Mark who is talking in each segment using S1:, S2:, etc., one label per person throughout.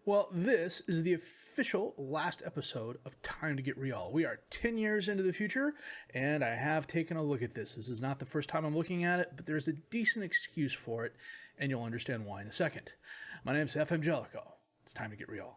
S1: Well, this is the official last episode of Time to Get Real. We are 10 years into the future, and I have taken a look at this. This is not the first time I'm looking at it, but there's a decent excuse for it, and you'll understand why in a second. My name's FM20. It's time to get real.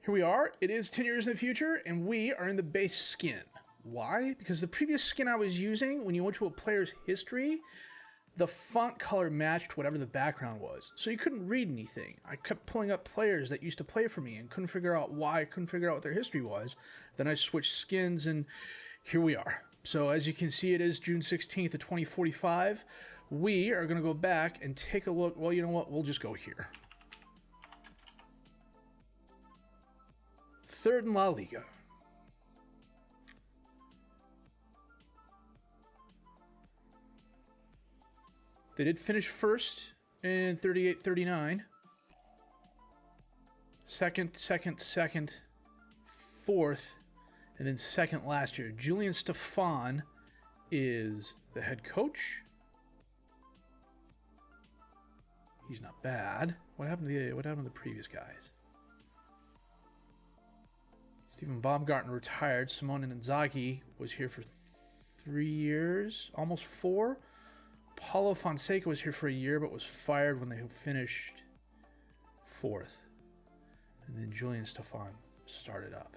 S1: Here we are, it is 10 years in the future, and we are in the base skin. Why? Because the previous skin I was using, when you went to a player's history, the font color matched whatever the background was. So you couldn't read anything. I kept pulling up players that used to play for me and couldn't figure out why, couldn't figure out what their history was. Then I switched skins, and here we are. So as you can see, it is June 16th of 2045. We are going to go back and take a look. Well, you know what? We'll just go here. Third in La Liga. They did finish first in 38-39. Second, fourth, and then second last year. Julian Stefan is the head coach. He's not bad. What happened to the previous guys? Steven Baumgartner retired. Simone Inzaghi was here for 3 years, almost 4. Paulo Fonseca was here for a year, but was fired when they finished 4th. And then Julian Stefan started up.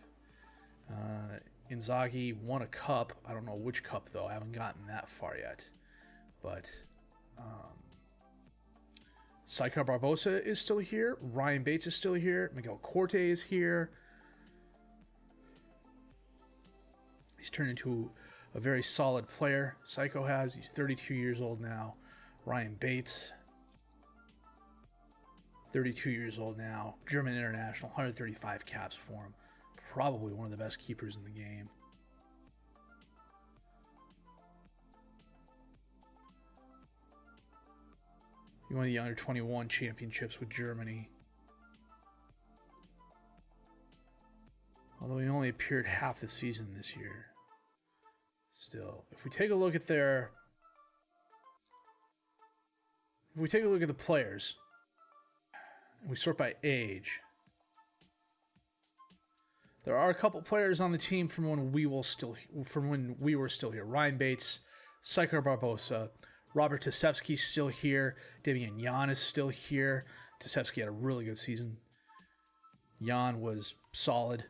S1: Inzaghi won a cup. I don't know which cup, though. I haven't gotten that far yet. But Saikar Barbosa is still here. Ryan Bates is still here. Miguel Corte is here. He's turned into a very solid player. Psycho has. He's 32 years old now. Ryan Bates, 32 years old now. German international, 135 caps for him. Probably one of the best keepers in the game. He won the Under 21 championships with Germany. Although he only appeared half the season this year. Still, if we take a look at the players, and we sort by age, there are a couple players on the team from when we were still here. Ryan Bates, Saikar Barbosa, Robert Tasevski's still here. Damian Jaen is still here. Tasevski had a really good season. Jaen was solid.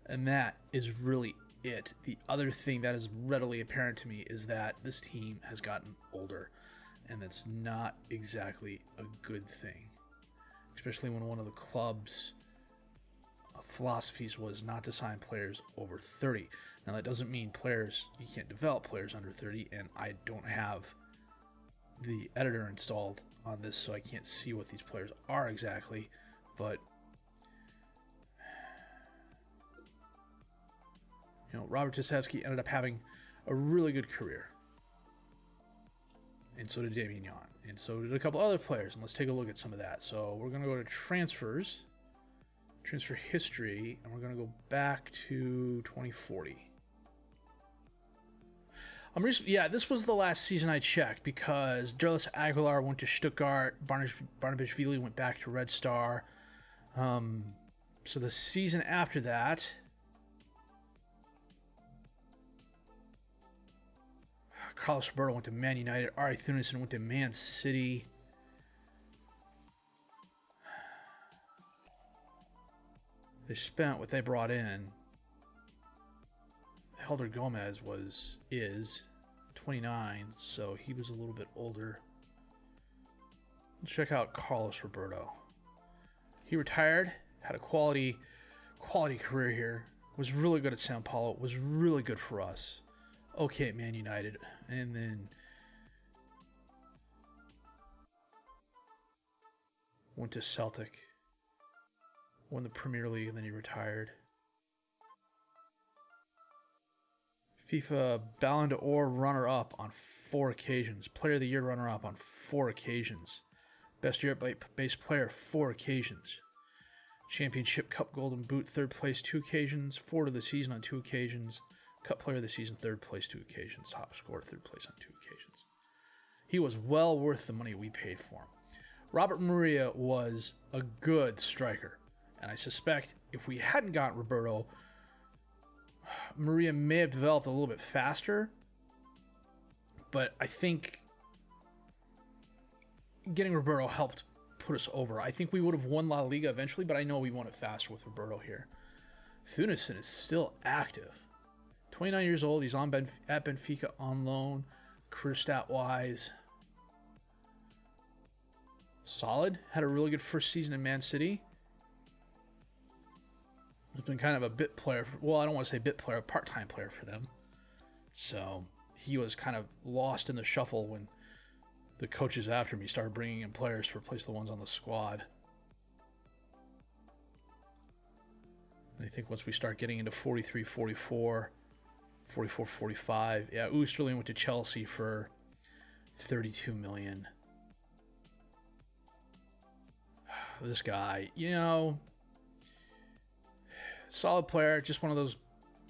S1: And that is really it. The other thing that is readily apparent to me is that this team has gotten older, and that's not exactly a good thing, especially when one of the club's philosophies was not to sign players over 30. Now, that doesn't mean you can't develop players under 30, and I don't have the editor installed on this, so I can't see what these players are exactly, but Robert Tasevski ended up having a really good career. And so did Damian Jaen. And so did a couple other players. And let's take a look at some of that. So we're going to go to transfers, transfer history, and we're going to go back to 2040. This was the last season I checked because Derlis Aguilar went to Stuttgart. Barnabashvili went back to Red Star. So the season after that, Carlos Roberto went to Man United. Ari Thunason went to Man City. They spent what they brought in. Helder Gomez is 29, so he was a little bit older. Let's check out Carlos Roberto. He retired, had a quality career here. Was really good at Sao Paulo. Was really good for us. Okay at Man United, and then went to Celtic. Won the Premier League and then he retired. FIFA Ballon d'Or runner-up on 4 occasions. Player of the Year runner-up on 4 occasions. Best Europe-based player, 4 occasions. Championship Cup Golden Boot, 3rd place, 2 occasions. Forward of the Season on 2 occasions. Cup Player of the Season, 3rd place, 2 occasions. Top scorer, 3rd place on 2 occasions. He was well worth the money we paid for him. Robert Maria was a good striker. And I suspect if we hadn't got Roberto, Maria may have developed a little bit faster. But I think getting Roberto helped put us over. I think we would have won La Liga eventually, but I know we won it faster with Roberto here. Thunison is still active. 29 years old. He's at Benfica on loan. Career stat-wise, solid. Had a really good first season in Man City. He's been kind of a bit player. Well, I don't want to say bit player, part-time player for them. So he was kind of lost in the shuffle when the coaches after me started bringing in players to replace the ones on the squad. And I think once we start getting into 43, 44, 44, 45. Yeah, Oosterling went to Chelsea for 32 million. This guy, you know, solid player, just one of those,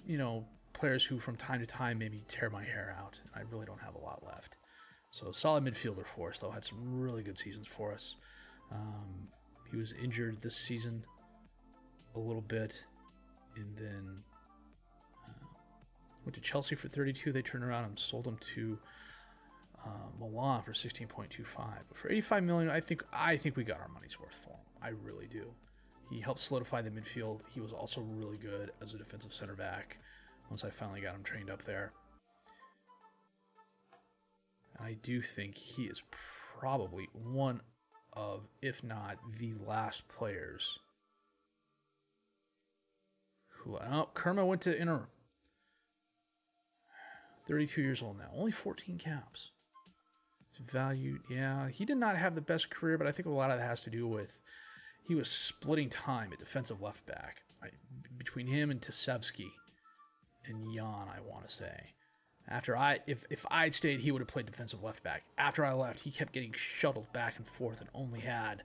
S1: you know, players who from time to time maybe tear my hair out. I really don't have a lot left. So solid midfielder for us, though. Had some really good seasons for us. He was injured this season a little bit, and then went to Chelsea for 32. They turned around and sold him to Milan for 16.25. But for 85 million, I think we got our money's worth for him. I really do. He helped solidify the midfield. He was also really good as a defensive center back once I finally got him trained up there. I do think he is probably one of, if not the last players who... Oh, Kerma went to Inter. 32 years old now. Only 14 caps. His value, yeah. He did not have the best career, but I think a lot of that has to do with he was splitting time at defensive left back. Between him and Tasevsky and Jaen, I want to say. If I'd stayed, he would have played defensive left back. After I left, he kept getting shuttled back and forth and only had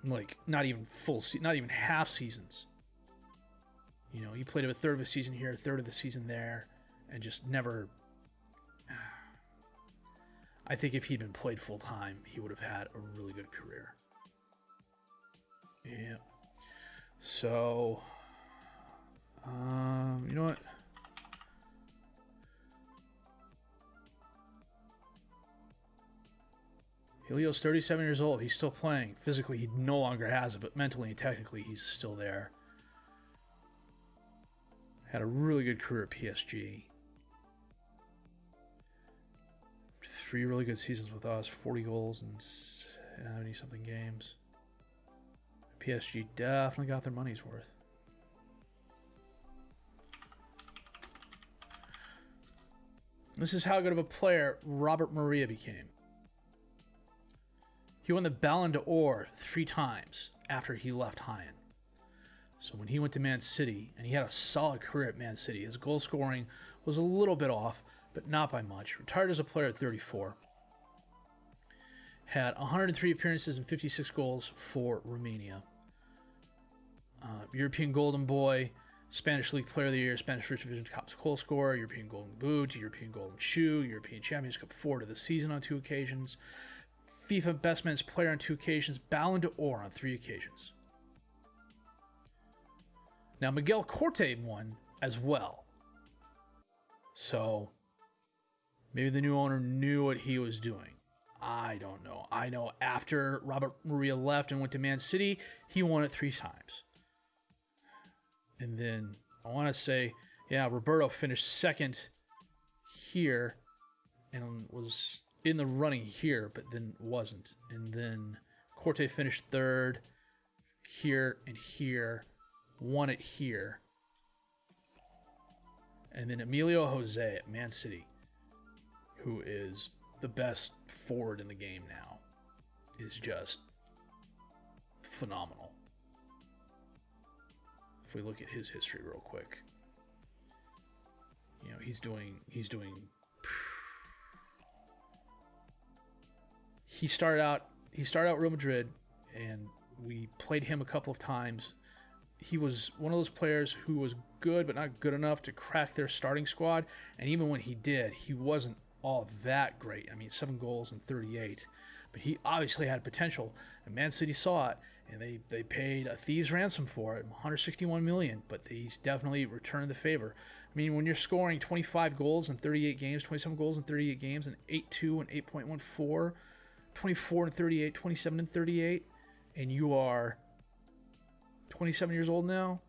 S1: like not even half seasons. You know, he played a third of a season here, a third of the season there, and just never. I think if he'd been played full time, he would have had a really good career. Yeah. So, you know what? Helio's 37 years old. He's still playing. Physically, he no longer has it, but mentally and technically, he's still there. Had a really good career at PSG. 3 really good seasons with us. 40 goals in 70-something games. PSG definitely got their money's worth. This is how good of a player Robert Maria became. He won the Ballon d'Or 3 times after he left Jaen. So when he went to Man City, and he had a solid career at Man City, his goal scoring was a little bit off, but not by much. Retired as a player at 34. Had 103 appearances and 56 goals for Romania. European Golden Boy, Spanish League Player of the Year, Spanish First Division Cup goal scorer, European Golden Boot, European Golden Shoe, European Champions Cup forward of the season on 2 occasions. FIFA Best Men's Player on 2 occasions, Ballon d'Or on 3 occasions. Now, Miguel Corte won as well. So, maybe the new owner knew what he was doing. I don't know. I know after Robert Maria left and went to Man City, he won it 3 times. And then, I want to say, yeah, Roberto finished second here and was in the running here, but then wasn't. And then Corte finished third here and here, won it here. And then Emilio Jose at Man City, who is the best forward in the game now, is just phenomenal. If we look at his history real quick, you know, he's doing. He started out Real Madrid, and we played him a couple of times. He was one of those players who was good, but not good enough to crack their starting squad. And even when he did, he wasn't all that great. I mean, 7 goals and 38. But he obviously had potential, and Man City saw it, and they paid a thieves' ransom for it, $161 million. But he's definitely returned the favor. I mean, when you're scoring 25 goals in 38 games, 27 goals in 38 games, and 8.2 and 8.14, 24 and 38, 27 and 38, and you are 27 years old now,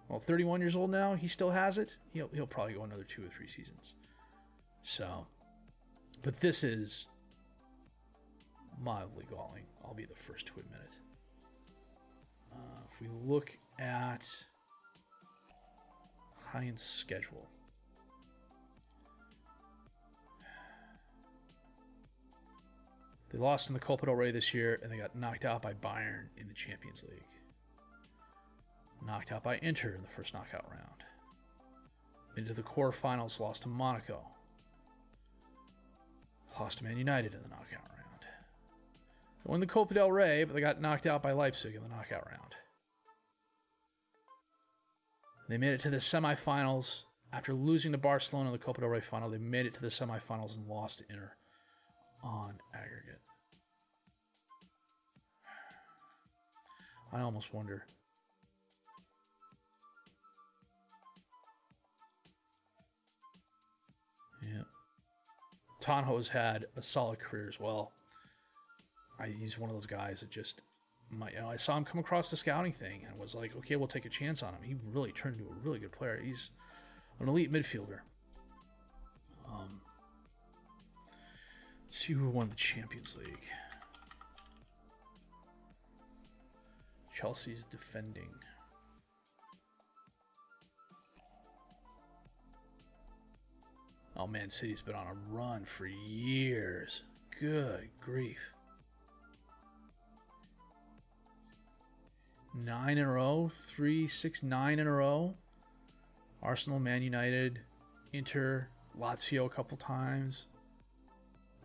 S1: well, 31 years old now, he still has it, he'll probably go another 2 or 3 seasons. So, but this is mildly galling. I'll be the first to admit it. If we look at Jaen's schedule, they lost in the Copa del Rey this year, and they got knocked out by Bayern in the Champions League. Knocked out by Inter in the first knockout round. Into the quarterfinals, lost to Monaco. Lost to Man United in the knockout round. They won the Copa del Rey, but they got knocked out by Leipzig in the knockout round. They made it to the semifinals. After losing to Barcelona in the Copa del Rey final, they made it to the semifinals and lost to Inter on aggregate. I almost wonder. Yeah. Tonho's had a solid career as well. He's one of those guys that just, I saw him come across the scouting thing and was like, okay, we'll take a chance on him. He really turned into a really good player. He's an elite midfielder. Let's see who won the Champions League. Chelsea's defending. Oh, Man City's been on a run for years. Good grief. 9 in a row. 3, 6, 9 in a row. Arsenal, Man United, Inter, Lazio a couple times.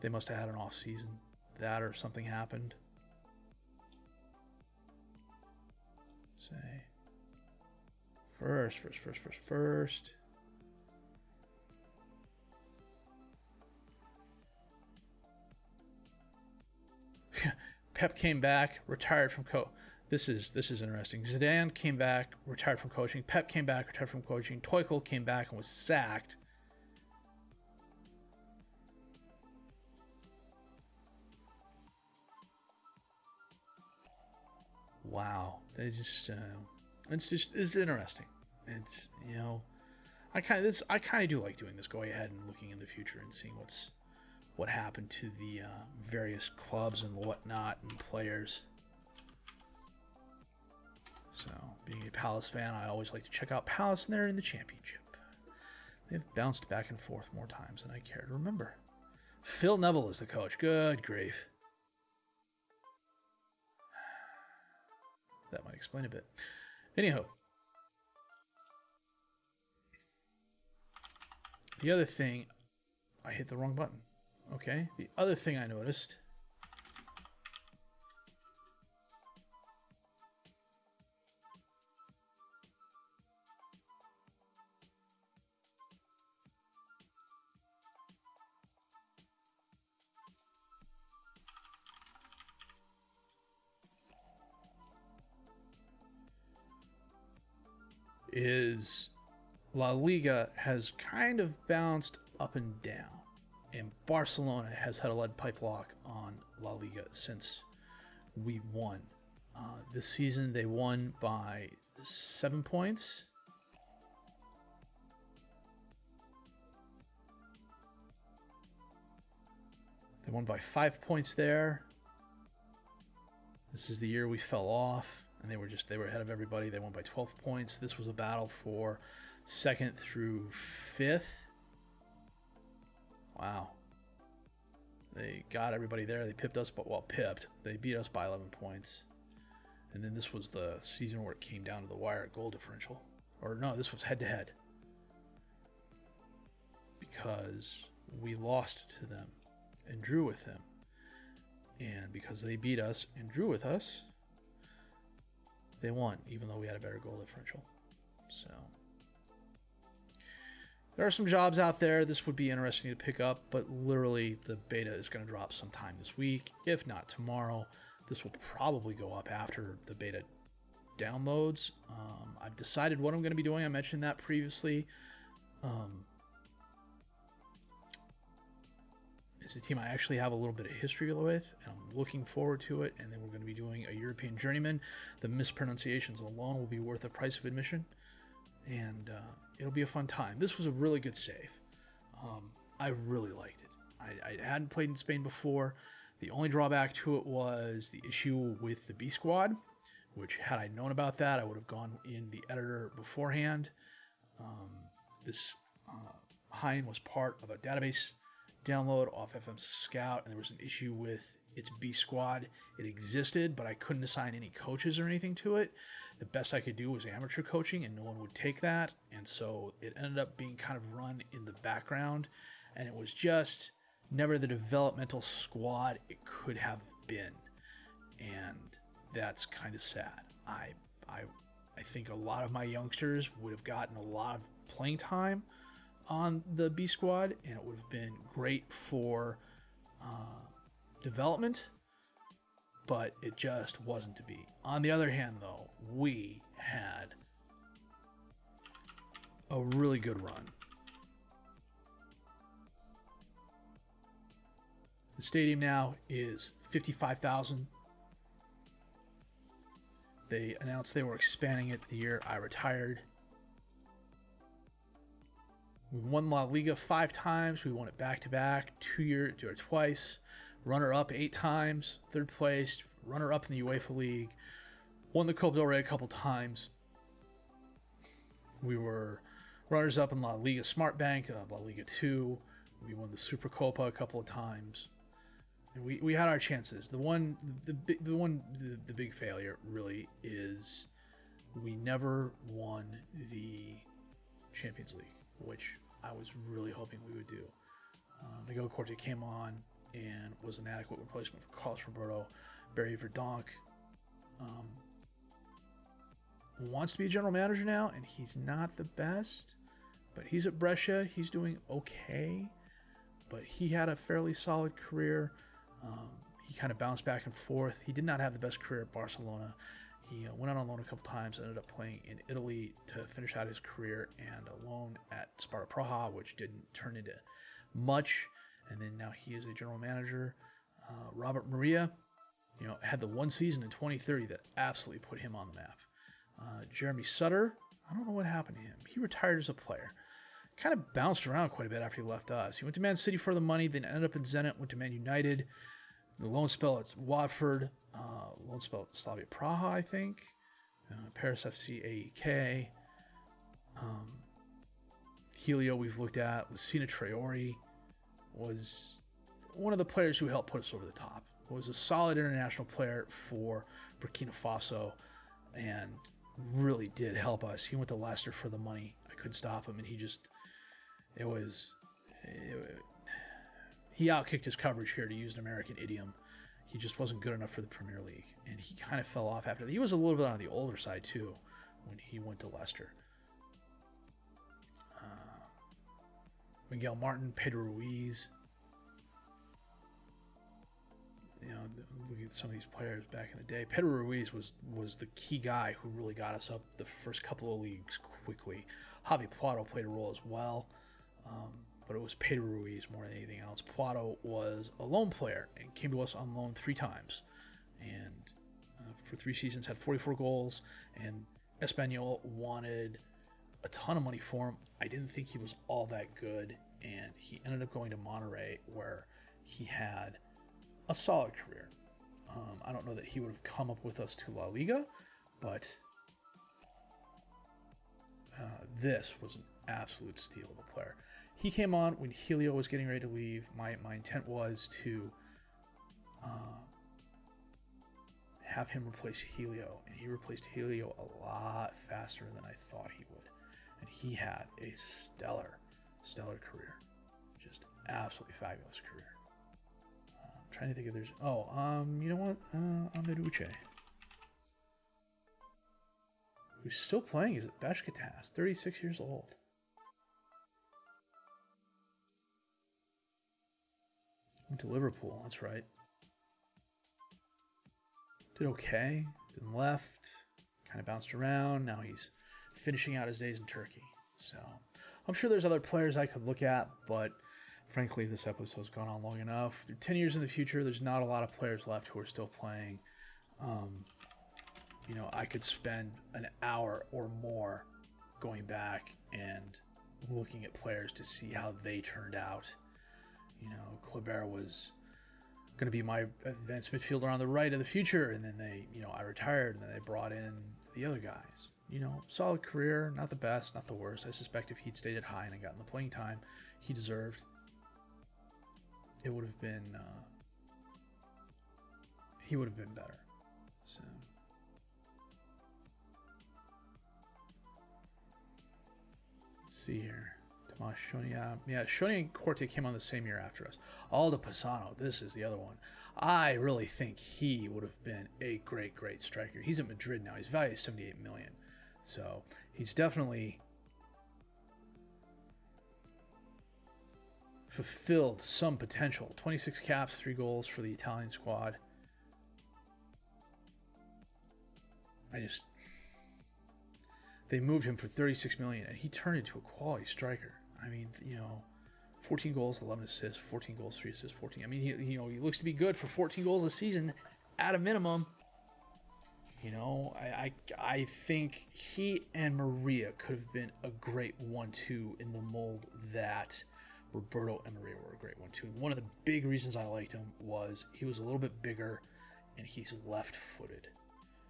S1: They must have had an off season. That or something happened. Say. First. Pep came back, retired from This is interesting. Zidane came back, retired from coaching. Pep came back, retired from coaching. Tuchel came back and was sacked. Wow, they just it's interesting. It's, you know, I kind of do like doing this. Go ahead and looking in the future and seeing what happened to the various clubs and whatnot and players. So, being a Palace fan, I always like to check out Palace, and they're in the championship. They've bounced back and forth more times than I care to remember. Phil Neville is the coach. Good grief. That might explain a bit. Anyhow, the other thing, I hit the wrong button. Okay, the other thing I noticed is La Liga has kind of bounced up and down, and Barcelona has had a lead pipe lock on La Liga since we won. This season they won by 7 points. They won by 5 points there. This is the year we fell off. And they were ahead of everybody. They won by 12 points. This was a battle for 2nd through 5th. Wow. They got everybody there. They pipped us, They beat us by 11 points. And then this was the season where it came down to the wire at goal differential. Or no, this was head-to-head. Because we lost to them and drew with them. And because they beat us and drew with us, they won, even though we had a better goal differential. So there are some jobs out there. This would be interesting to pick up, but literally the beta is going to drop sometime this week, if not tomorrow. This will probably go up after the beta downloads. I've decided what I'm going to be doing. I mentioned that previously. It's a team I actually have a little bit of history with, and I'm looking forward to it. And then we're going to be doing a European Journeyman. The mispronunciations alone will be worth the price of admission, and it'll be a fun time. This was a really good save. I really liked it. I hadn't played in Spain before. The only drawback to it was the issue with the B squad, which had I known about that, I would have gone in the editor beforehand. This Jaen was part of a database download off FM Scout, and there was an issue with its B squad. It existed, but I couldn't assign any coaches or anything to it. The best I could do was amateur coaching, and no one would take that, and so it ended up being kind of run in the background, and it was just never the developmental squad it could have been, and that's kind of sad. I think a lot of my youngsters would have gotten a lot of playing time on the B squad, and it would have been great for development, but it just wasn't to be. On the other hand, though, we had a really good run. The stadium now is 55,000. They announced they were expanding it the year I retired. We won La Liga 5 times. We won it back-to-back, twice. Runner-up 8 times. 3rd place. Runner-up in the UEFA League. Won the Copa del Rey a couple times. We were runners-up in La Liga Smart Bank, La Liga 2. We won the Supercopa a couple of times. And we had our chances. The big failure really is we never won the Champions League, which I was really hoping we would do. Miguel Corte came on and was an adequate replacement for Carlos Roberto. Barry Verdonk wants to be a general manager now, and he's not the best, but he's at Brescia. He's doing okay, but he had a fairly solid career. He kind of bounced back and forth. He did not have the best career at Barcelona. He went out on loan a couple times, ended up playing in Italy to finish out his career, and a loan at Sparta Praha, which didn't turn into much. And then now he is a general manager. Robert Maria, had the one season in 2030 that absolutely put him on the map. Jeremy Sutter, I don't know what happened to him. He retired as a player. Kind of bounced around quite a bit after he left us. He went to Man City for the money, then ended up in Zenit, went to Man United. The loan spell at Watford, loan spell at Slavia Praha, I think. Paris FC AEK. Helio we've looked at. Lucina Traore was one of the players who helped put us over the top. Was a solid international player for Burkina Faso and really did help us. He went to Leicester for the money. I couldn't stop him, and he outkicked his coverage here, to use an American idiom. He just wasn't good enough for the Premier League, and he kind of fell off after that. He was a little bit on the older side, too, when he went to Leicester. Miguel Martin, Pedro Ruiz. Look at some of these players back in the day. Pedro Ruiz was the key guy who really got us up the first couple of leagues quickly. Javi Puado played a role as well. But it was Pedro Ruiz more than anything else. Puado was a loan player and came to us on loan 3 times. And for 3 seasons had 44 goals. And Espanyol wanted a ton of money for him. I didn't think he was all that good. And he ended up going to Monterrey, where he had a solid career. I don't know that he would have come up with us to La Liga, but this was an absolute steal of a player. He came on when Helio was getting ready to leave. My intent was to have him replace Helio, and he replaced Helio a lot faster than I thought he would. And he had a stellar career. Just absolutely fabulous career. I'm trying to think if there's... you know what? Amiruche. Who's still playing is at Beşiktaş, 36 years old. Went to Liverpool, that's right. Did okay, then left, kind of bounced around. Now he's finishing out his days in Turkey. So I'm sure there's other players I could look at, but frankly, this episode's gone on long enough. Through 10 years in the future, there's not a lot of players left who are still playing. You know, I could spend an hour or more going back and looking at players to see how they turned out. You know, Kleber was going to be my advanced midfielder on the right of the future, and then I retired, and then they brought in the other guys. You know, solid career, not the best, not the worst. I suspect if he'd stayed at Jaen and gotten the playing time he deserved, it would have been, he would have been better. So, let's see here. Tomas Shonia. Yeah, Shonia and Corte came on the same year after us. Aldo Pisano, this is the other one. I really think he would have been a great striker. He's at Madrid now. He's valued 78 million. So he's definitely fulfilled some potential. 26 caps, 3 goals for the Italian squad. They moved him for 36 million, and he turned into a quality striker. I mean, you know, 14 goals, 11 assists, 14 goals, 3 assists, 14. I mean, he looks to be good for 14 goals a season at a minimum. You know, I think he and Maria could have been a great 1-2 in the mold that Roberto and Maria were a great 1-2. One of the big reasons I liked him was he was a little bit bigger, and he's left-footed.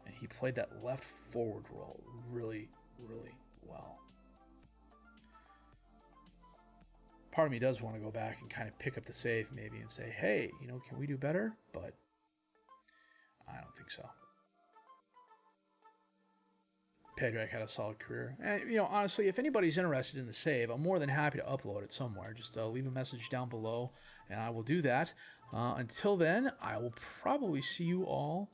S1: And he played that left forward role really well. Part of me does want to go back and kind of pick up the save maybe and say, hey, you know, can we do better? But I don't think so. Pedrak had a solid career. And, you know, honestly, if anybody's interested in the save, I'm more than happy to upload it somewhere. Just leave a message down below, and I will do that. Until then, I will probably see you all,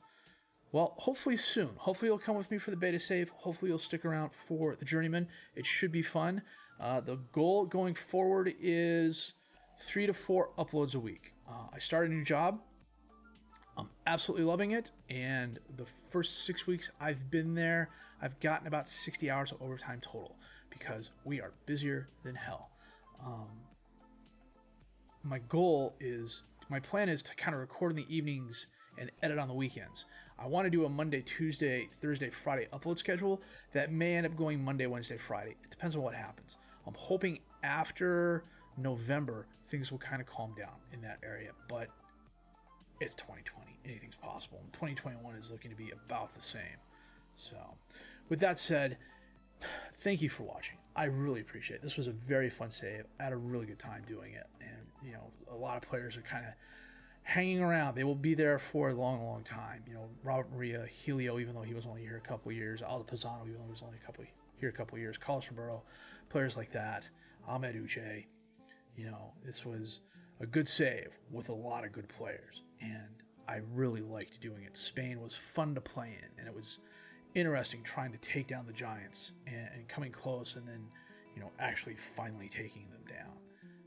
S1: well, hopefully soon. Hopefully you'll come with me for the beta save. Hopefully you'll stick around for the Journeyman. It should be fun. The goal going forward is 3 to 4 uploads a week. I started a new job. I'm absolutely loving it, and the first 6 weeks I've been there, I've gotten about 60 hours of overtime total because we are busier than hell. My plan is to kind of record in the evenings and edit on the weekends. I want to do a Monday, Tuesday, Thursday, Friday upload schedule that may end up going Monday, Wednesday, Friday. It depends on what happens. I'm hoping after November, things will kind of calm down in that area, but it's 2020. Anything's possible. And 2021 is looking to be about the same. So, with that said, thank you for watching. I really appreciate it. This was a very fun save. I had a really good time doing it. And, you know, a lot of players are kind of hanging around. They will be there for a long time. You know, Robert Maria, Helio, even though he was only here a couple of years. Aldo Pisano, even though he was only here a couple of years. Carlos Roberto, players like that. Ahmed Uche. You know, this was a good save with a lot of good players, and I really liked doing it. Spain was fun to play in, and it was interesting trying to take down the Giants and coming close, and then, you know, actually finally taking them down.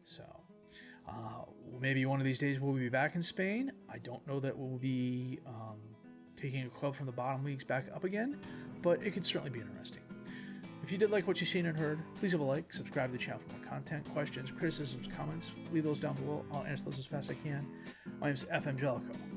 S1: So maybe one of these days we'll be back in Spain. I don't know that we'll be taking a club from the bottom leagues back up again, but it could certainly be interesting. If you did like what you've seen and heard, please have a like, subscribe to the channel for more content, questions, criticisms, comments. Leave those down below. I'll answer those as fast as I can. My name is FM20.